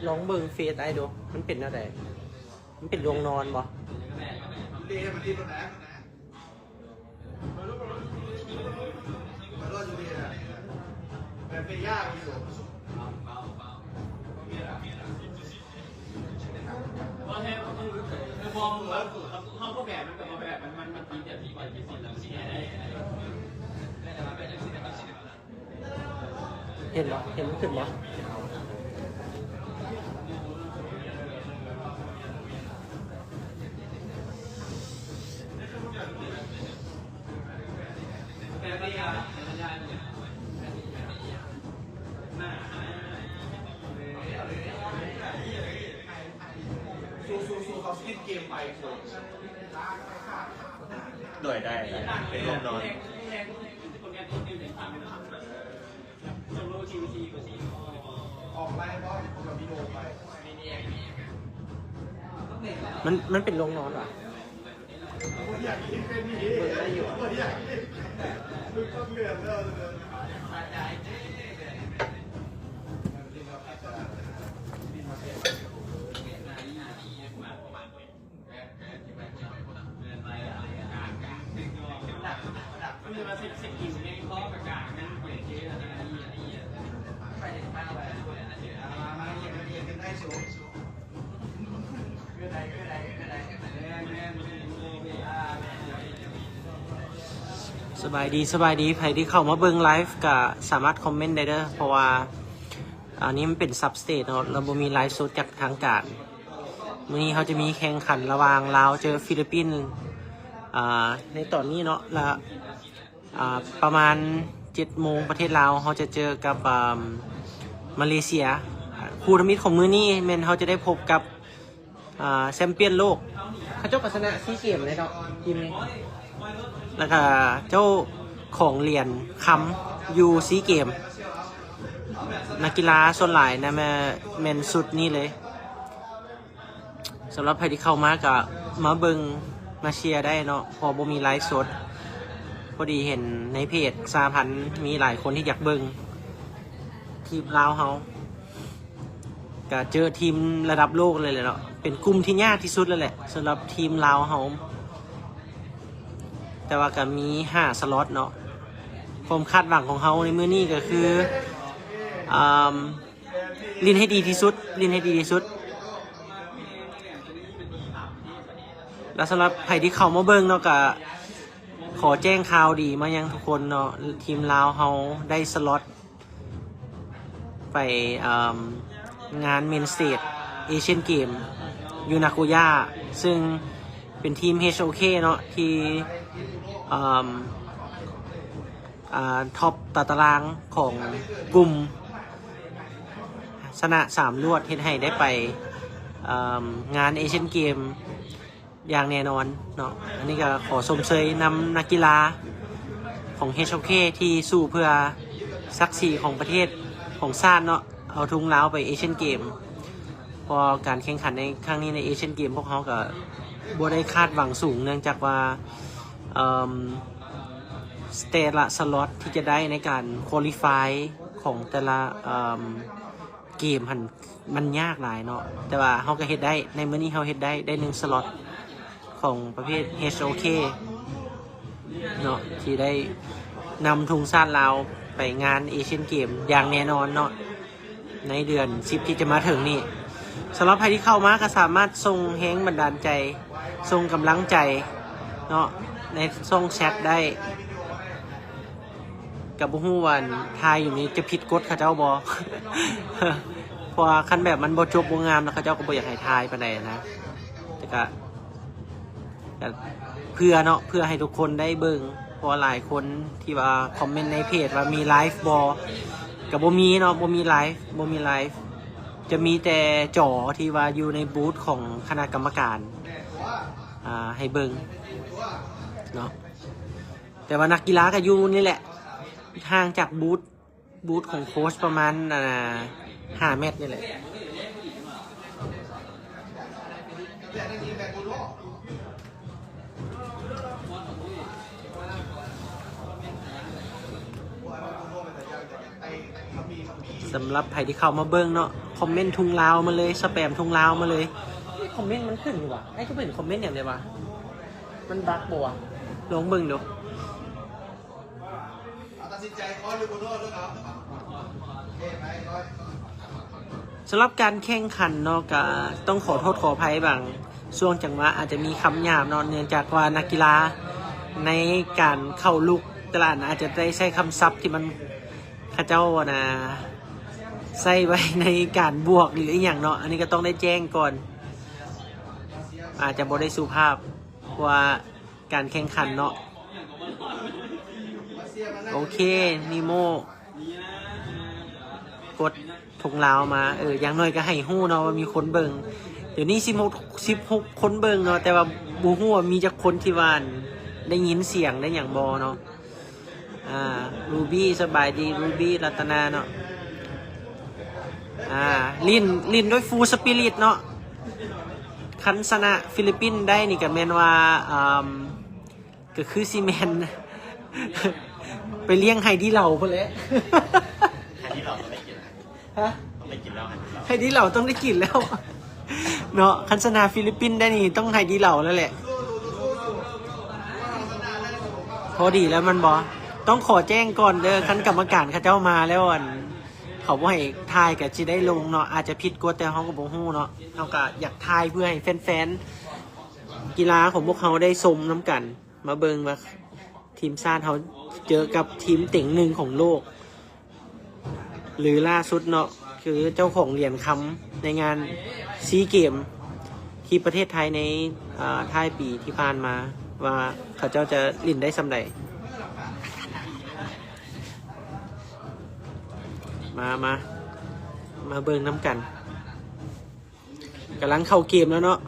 ลองเบิ่งเฟซไอ้ดูมันเป็นอะไรมันเป็นโรงนอนบ่เป็นยากอยู่มองแล้วห้องก็แบบมันกับแบบมันตีแบบที่แบบที่สิ่งต่างสิ่งใดเห็นบ่เห็นมันขึ้นบ่สู้เขาคิดเกมไปโดยได้เป็นห้องนอนออกไล่บอสกับพี่โดไปมันเป็นโรงนอนเหรออยากกินเป็นนี่อยากกินดูต้นเดือนแล้วมันมาสิบกินเองล้อกระกานั่นเปลี่ยนเยอะนะไปมาเรียนกันได้สูงสบายดีใครที่เข้ามาเบิ่งไลฟ์ก็สามารถคอมเมนต์ได้เด้อเพราะว่าอันนี้มันเป็นซับสเตทเนาะเราบ่มีไลฟ์สดจากทางการมื้อนี้เขาจะมีแข่งขันระหว่างลาวเจอฟิลิปปินส์ในตอนนี้เนาะละประมาณ 7 โมงประเทศลาวเขาจะเจอกับมาเลเซียคู่ธมิตรของมื้อนี้แม่นเขาจะได้พบกับแชมเปี้ยนโลกเขาเจ้ากัชนะซีเกมเลยเนาะทีมนี้แล้วก็เจ้าของเหรียญคำยูซีเกมนักกีฬาส่วนหลายนะแมนสุดนี่เลยสำหรับใครที่เข้ามาก็มาเบิงมาเชียร์ได้เนาะพอบ่มีไลฟ์สดพอดีเห็นในเพจสาพันมีหลายคนที่อยากเบิงทีมลาวเฮาก็เจอทีมระดับโลกเลยเนาะเป็นกลุ่มที่ยากที่สุดเลยแหละสำหรับทีมลาวเฮาแต่ว่าก็มี5 สล็อตเนาะความคาดหวังของเขาในมื้อนี้ก็คือลินให้ดีที่สุดแล้วสำหรับใครที่เข้ามาเบิ่งเนาะก็ขอแจ้งข่าวดีมายังทุกคนเนาะทีมลาวเฮาได้สล็อตไปงานเมนสเตจเอเชียนเกมยูนาโกย่าซึ่งเป็นทีม HOK เนาะที่ท็อปตารางของกลุ่มชนะ3 รวดเฮ็ดให้ได้ไปงานเอเชียนเกมอย่างแน่นอนเนาะอันนี้ก็ขอชมเชยนำนักกีฬาของ HOK ที่สู้เพื่อศักดิ์ศรีของประเทศของชาติเนาะเอาทุ่งลาวไปเอเชียนเกมพอการแข่งขันในครั้งนี้ในเอเชียนเกมพวกเขาก็บ่ได้คาดหวังสูงเนื่องจากว่าสเตทละสล็อตที่จะได้ในการควอลิฟายของแต่ละเกมมันยากหลายเนาะแต่ว่าเขาก็เฮ็ดได้ในมื้อนี้เขาเฮ็ดได้1 สล็อตของประเภท HOK เนาะที่ได้นำทุงชาติลาวไปงานเอเชียนเกมอย่างแน่นอนเนาะในเดือน10ที่จะมาถึงนี่สำหรับใครที่เข้ามาก็สามารถส่งแฮงบันดาลใจส่งกำลังใจเนาะในส่งแชทได้กับบุ้งวันทายอยู่นี้จะผิดกฎข้าเจ้าบอ เพราะคันแบบมันบ่จบบ่งามนะข้าเจ้าก็บ่อยากให้ทายปานใดนะแต่ก็เพื่อเนาะเพื่อให้ทุกคนได้เบิ่งเพราะหลายคนที่ว่าคอมเมนต์ในเพจว่ามีไลฟ์บอกับบ่มีเนาะบ่มีไลฟ์จะมีแต่จอที่ว่าอยู่ในบูธของคณะกรรมการให้เบิ่งเนาะแต่ว่านักกีฬาก็อยู่นี่แหละห่างจากบูธของโค้ชประมาณ5 เมตรนี่แหละ สำหรับใครที่เข้ามาเบิ่งเนาะคอมเมนต์ทุงลาวมาเลยสแปมทุงลาวมาเลยคอมเมนต์มันขึ้นอยู่วะไอ้ก็เป็นคอมเมนต์อย่างไรวะมันบั๊กบ่วะลองเบิ่งดูตัดสินใจคอยหรือบ่โดนด้วยครับสำหรับการแข่งขันเนาะก็ต้องขอโทษขออภัยบางช่วงจังหวะอาจจะมีคำหยาบเนาะเนื่องจากว่านักกีฬาในการเข้าลุกตลาดอาจจะได้ใช้คำศัพท์ที่มันข้าเจ้านะใส่ไว้ในการบวกหรืออีกอย่างเนาะอันนี้ก็ต้องได้แจ้งก่อนอาจจะบ่ได้สุภาพว่าการแข่งขันเนาะโอเคนิโมกดทงลาวมาอย่างน้อยก็ให้ฮู้เนาะว่ามีคนเบิ่งเดี๋ยวนี้16คนเบิ่งเนาะแต่ว่าบ่ฮู้ว่ามีจักคนที่ว่าได้ยินเสียงได้อย่างบ่เนาะรูบี้สบายดีรูบี้รัตนาเนาะลินด้วยฟูลสปิริตเนาะคันชนะฟิลิปปินส์ได้นี่ก็แม่นว่าก็คือซีเมน ไปเลี้ยงไฮดีเหล่าพุ่นแหละ ไฮดีเหล่าต้องได้กิน ฮะ ต้องได้กินแล้ว ไฮดีเหล่าต้องได้กินแล้ว เนาะคันชนะฟิลิปปินส์ได้นี่ต้องไฮดีเหล่าแล้วแหละพอดีแล้วมันบอต้องขอแจ้งก่อนเด้อคันกรรมการเขาเจ้ามาแล้วเขาบ่ให้ทายก็สิได้ลงเนาะอาจจะผิดกฎแต่เฮาก็บ่ฮู้เนาะเฮาก็อยากทายเพื่อให้แฟนๆกีฬาของพวกเขาได้ชมน้ำกันมาเบิ่งว่าทีมชาติเขาเจอกับทีมเต็งหนึ่งของโลกหรือล่าสุดเนาะคือเจ้าของเหรียญคำในงานซีเกมที่ประเทศไทยในท้ายปีที่ผ่านมาว่าเขาเจ้าจะลิ่นได้สำใดมาเบิ่งน้ำกันกำลังเข้าเกมแล้วเนาะ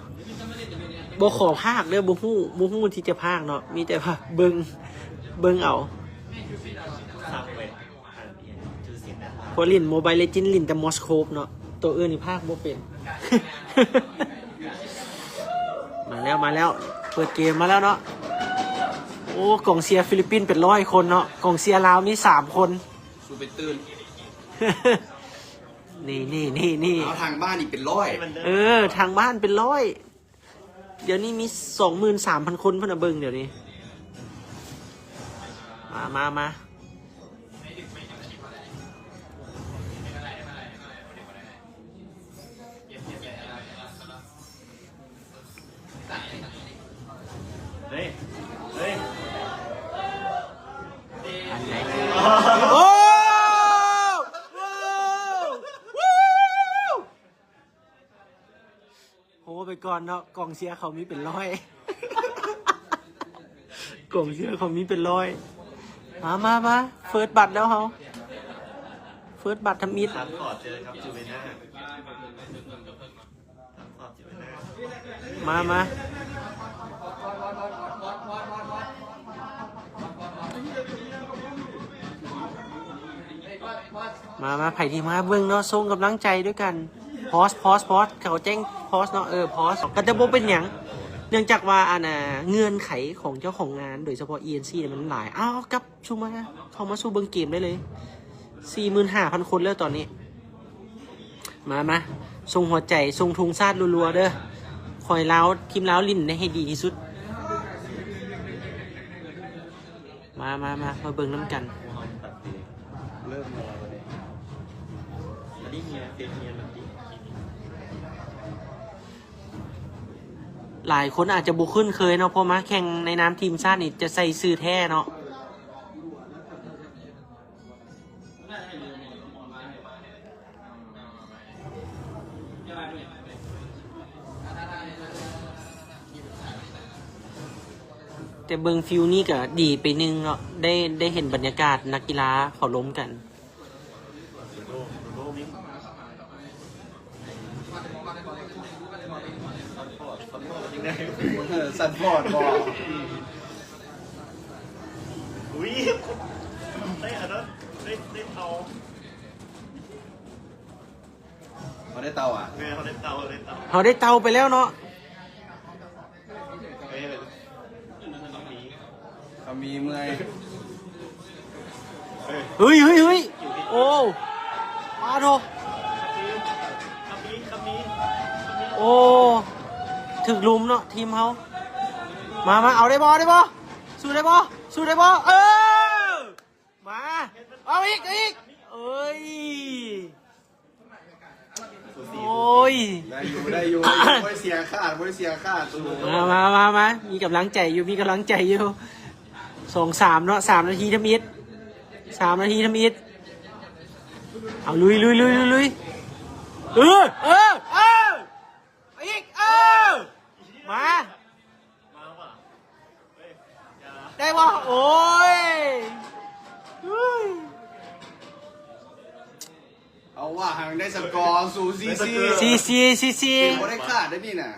บ่ขอภาคเด้อบ่ฮู้ที่จะภาคเนาะมีแต่ว่าเบิ่งเอาพอลิ่นโมบายเลเจนด์ลิ่นแต่มอสโคปเนาะตัวอื่นนี่ภาคบ่เป็น มาแล้วเปิดเกมมาแล้วเนาะโอ้กองเชียร์ฟิลิปปินส์เป็น100 คนเนาะกองเชียร์ลาวนี่3 คนสูไปตื่น นี่เอาทางบ้านอีกเป็น100ทางบ้านเป็น100เดี๋ยวนี้มี 23,000 คนเพิ่นน่ะเบิ่งเดี๋ยวนี้มาเฮ้ยอันไหนโอ้โหไปก่อนเนาะกองเชียร์เขามีเป็น100 กองเชียร์เขามีเป็น100มาเฟิร์สบัตรแล้วเขาเฟิร์สบัตรทำมิดถามขอเจอครับจูเวน่าถามขอจูเวน่ามาไผ่ที่มาเบิ่งเนาะส่งกำลังใจด้วยกันพอสเขาแจ้งพอสเนาะพอสก็จะบ่เป็นหยังเนื่องจากว่าเงื่อนไขของเจ้าของงานโดยเฉพาะ ENC เนี่ยมันหลายกับชูมาเข้ามาสู้เบิ่งเกมได้เลย 45,000 คนแล้วตอนนี้มาส่งหัวใจส่งทุงซาดรัวๆเด้อคอยล้าวทีมล้าวลิ้นได้ให้ดีที่สุดมาเบิ่งน้ำกันเริ่มแล้วเลยอันนี้เฮียแบบนี้หลายคนอาจจะบุขึ้นเคยเนาะเพราะมาแข่งในน้ำทีมชาตินี่จะใส่ซื้อแท้เนาะแต่เบิงฟิวนี่ก็ดีไปนึงเนาะได้เห็นบรรยากาศนักกีฬาเขาล้มกันสันฟอร์ดบอกอุ้ยได้อันนั้นได้เตาเขาได้เตาเขาได้เตาเขาได้เตาไปแล้วเนาะเขามีเมื่อยเฮ้ยโอ้ าโถโอ้ถึกลุมเนาะทีมเขามาเอาได้บอสู้ได้บอมาเอาอีกเอ้ยโอ้ย ได้อยู่ไม่ได้เสียค่าตัว มามีกำลังใจอยู่2-3เนาะ3 นาทีทำอิดเอาลุยอีกมาได้บ่โอ้ย เอาว่าห่างได้สกอร์สู่ซี ไม่ได้ขาดได้นี่น่ะ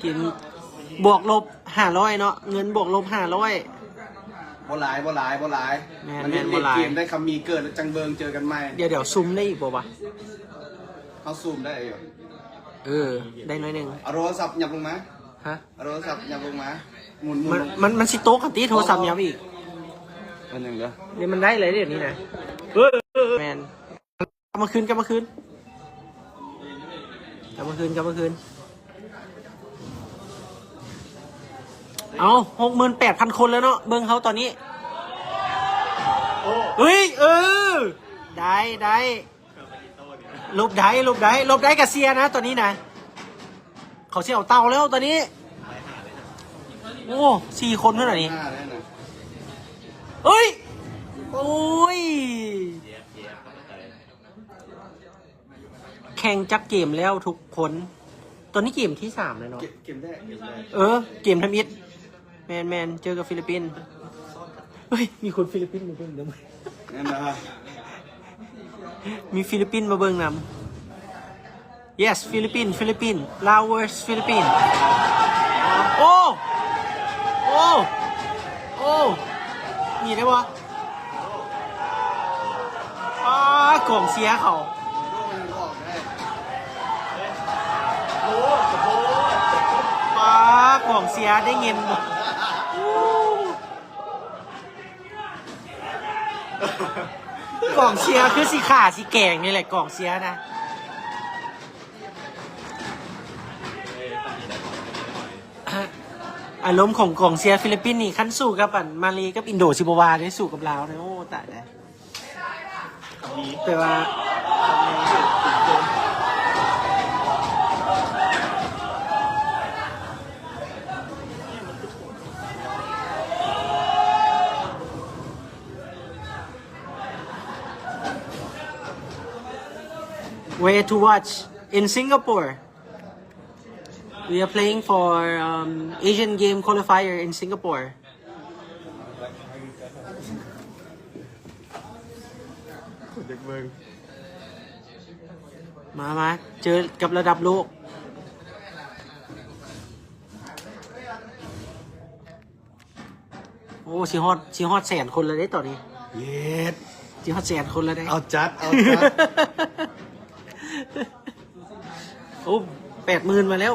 กินบวกลบ500เนาะเงินบวกลบ500 บ่หลาย แม่น มันเล่น บ่หลาย เกมได้คำมีเกิดแล้วจังเบิงเจอกันใหม่ เดี๋ยวซุมได้อีกป่าวะ เขาซูมได้เหรอ ได้น้อยหนึง เอาโทรศัพท์หยับลงมา ฮะ เอาโทรศัพท์หยับลงมาหมุน มันสิโต๊ะกับตีโทรศัพท์ยับอีก มันยังเด้อ เดี๋ยวมันได้เลยเดี๋ยวนี้นะแมนกลับมาคืนเอา68,000 คนแล้วเนาะเบิ้งเขาตอนนี้เฮ้ยได้ลบได้กับเซียนะตอนนี้นะเขาเสียเอาเตาแล้วตอนนี้โอ้4 คนเท่าไหร่นี่ หน้าได้น่ะ เฮ้ยโอ้ยแข่งจักเกมแล้วทุกคนตอนนี้เกมที่3เลยเนาะ เกมได้ เกมทำอิดแมนเจอกับฟิลิปปินส์เฮ้ยมีคนฟิลิปปินส์มาเบิ่งนำ นั่นนะ มีฟิลิปปินส์มาเบิ่งนำ yes ฟิลิปปินส์ลาวเวอร์สฟิลิปปินส์โอ้มีได้ปะกล่องเสียเขากล่องเสียได้เงินกล่องเสียคือสีขาสีแกงนี่แหละกล่องเสียนะอารมณ์ของกล่องเสียฟิลิปปินส์นี่ขั้นสู้กับมาเลกับอินโดซิโบวาได้สู้กับลาวนะโอ้ตายแล้วแต่ว่าwhere to watch in Singapore. We are playing for Asian Game Qualifier in Singapore. เด็กเบิง มาเจอกับระดับโลก โอ้ชิฮอต100,000 คนแล้วได้ต่อนี้ เย็ด ชิฮอต100,000 คนแล้วได้ เอาจัด โอ้80,000 มาแล้ว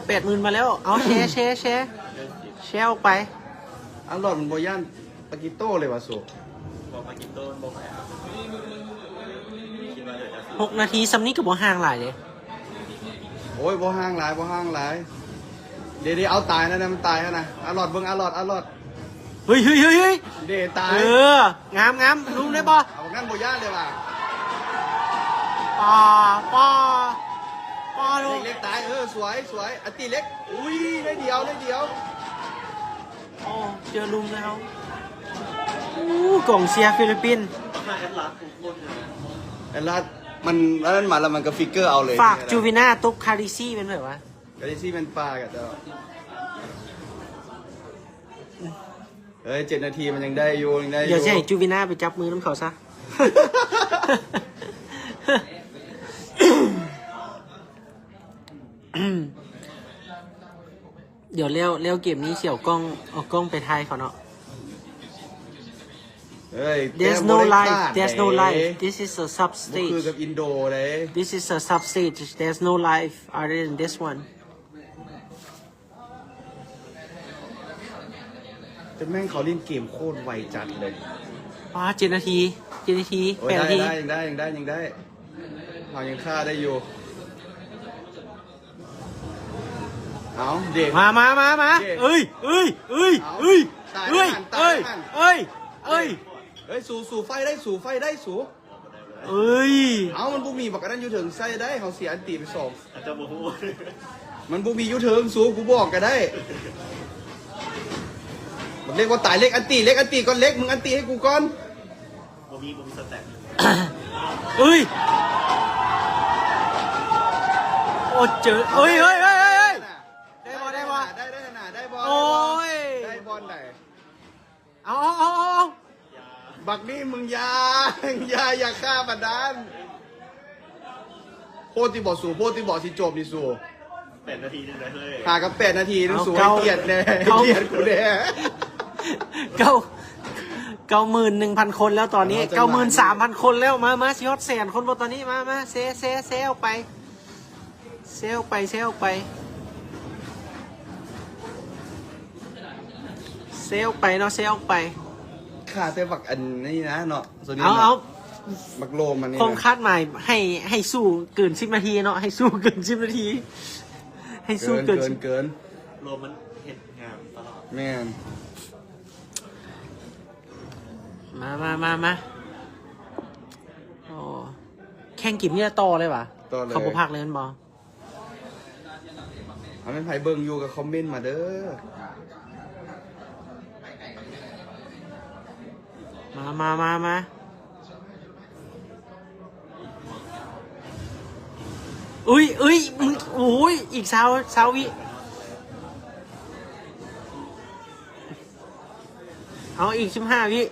เอาแชร์ออกไป อัลลอดมันโบย่านปากิโต้เลยวะสุ 6 นาทีซัมนี้กับบ่ห่างหลายเลย โอ้ยโบห้างหลายเดี๋ยวเอาตายนะมันตายแล้วนะอัลลอดเบิ่งอัลลอด เฮ้ย เดี๋ยวตาย งามรู้ได้ป่ะ เอางั้นโบย่านเลยว่ะ ป้าดู เล็กตายสวยอติเล็กอุ้ยได้เดียว โอ้เจอลุมแล้วกล่องเชียร์ฟิลิปปินส์ ไอ้ลัดมันนั่นมาแล้วมันก็ฟิกเกอร์เอาเลย ฝากจูวิน่าตุกคาริซี่เป็นแบบวะ กาลิซี่เป็นปลากับเจ้าเฮ้ย7 นาทีมันยังได้อยู่ เดี๋ยวจะให้จูวิน่าไปจับมือน้ำเขาซะ เดี๋ยวเลี้ยวเกมนี้เสี่ยวกล้องเอากล้องไปถ่ายเขาเนาะ เฮ้ย There's no life this is a sub คือกับ stage อินโดเลย this is a sub stage there's no life other than this one แต่แม่งเขาเล่นเกมโคตรไวจัดเลย 7 นาที โอ้ย 8 นาที ยังได้ เรายังฆ่าได้อยู่เอาเด็ก มาเอ้ย เอา ตายแล้วตายแล้ว เอ้ย สู่ไฟได้สู่ไฟได้สู่ เอ้ย เอามันบุมีบักอันนั้นอยู่ถึงใส่ได้เขาเสียอันตีไปสอง อาจจะโมโห มันบุมีอยู่ถึงสู่กูบอกก็ได้มันเรียกว่าตายเล็กอันตีก่อนเล็กมึงอันตีให้กูก่อน โมมีสแต็ก เอ้ย โอ้เจอเอ้ยได้บอล ได้บอล โอ้ย ได้บอลไหน เอา บักนี่มึงอย่าฆ่าบันดาลโพติบอกสู่โพติบอกสิจบนี่สู่ 8 นาทีนึงเลย หากับ8 นาทีนึงสู่ให้เกียรติแน่เกียรติกูแน่ 91,000 คนแล้วตอนนี้ 93,000 คนแล้วมาสิฮอต100,000 คนบนตอนนี้มาเซลไปเซลไปเซลไปเนาะเซลไป ขาแต่บักอันนี้นะเนาะส่วนนี้ เอา เนาะบักโลมมันนี่ คง นะ คาดหมายให้สู้เกิน10 นาทีเนาะให้สู้เกิน10 นาที ให้สู้เกิน เกิน โรมมันเห็ดงามตลอด แม่น มาโอ้แข่งกิมนี่ต่อเลยวะ ต่อเลย เขาบ่พักเลยมันบอ เอาเป็นไผเบิ่งอยู่กับคอมเมนต์มาเด้อ มาอุ้ยมึงโอ้ยอีกเช้าวิเอาอีก15 วิ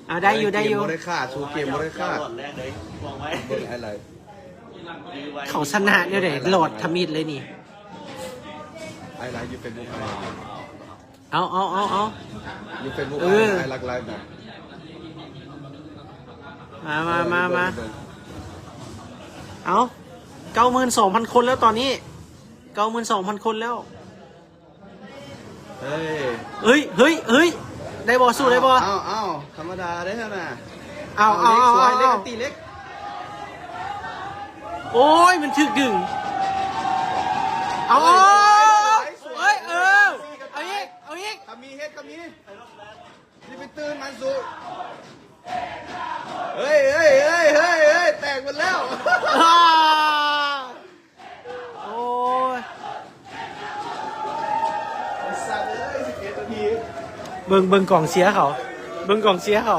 เอาได้อยู่ เกมบ่ได้ค่าสู่เกมบ่ได้ค่า หลอดแรกเลยมองไว้ เบิ่งอะไร เขาชนะเนี่ยเลยโหลดทำมิดเลยนี่ ไอไลน์อยู่เป็นบุ๊กไอ เอา อยู่เป็นบุ๊ก เอ ไอ อ ไอรักไลน์นะ มาเอา92,000 คนแล้วตอนนี้ 92,000 คนแล้ว เฮ้ย เฮ้ยได้บอสู้ได้บอ เอาธรรมดาได้ขนาด เอา เล็กสวยเล็กอันตีเล็ก โอ้ยมันถึกดึงเอาเฮ้ยเอาอีก ขมีเฮ็ดขมีนี่ไปตื่นมันสู่เฮ้ยแตกหมดแล้ว อ่าโอ้ย สัตว์เลย11 นาที เบิ่งกล่องเสียเขาเบิ่งกล่องเสียเขา